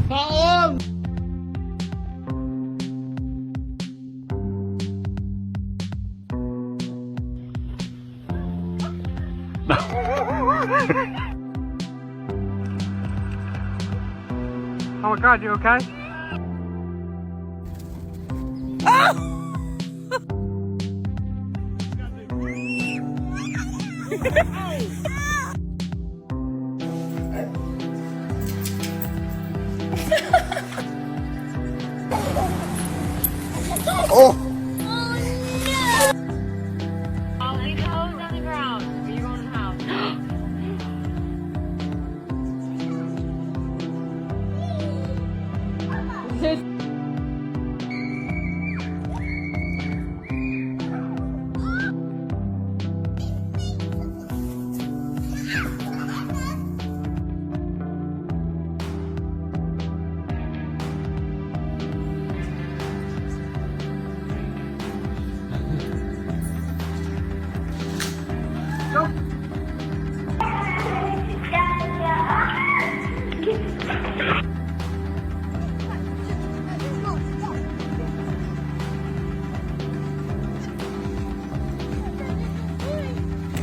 Baon! Oh my god, you okay? Oh! Oh, leave the hose on the ground. Or you're going in the house.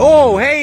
Oh, hey!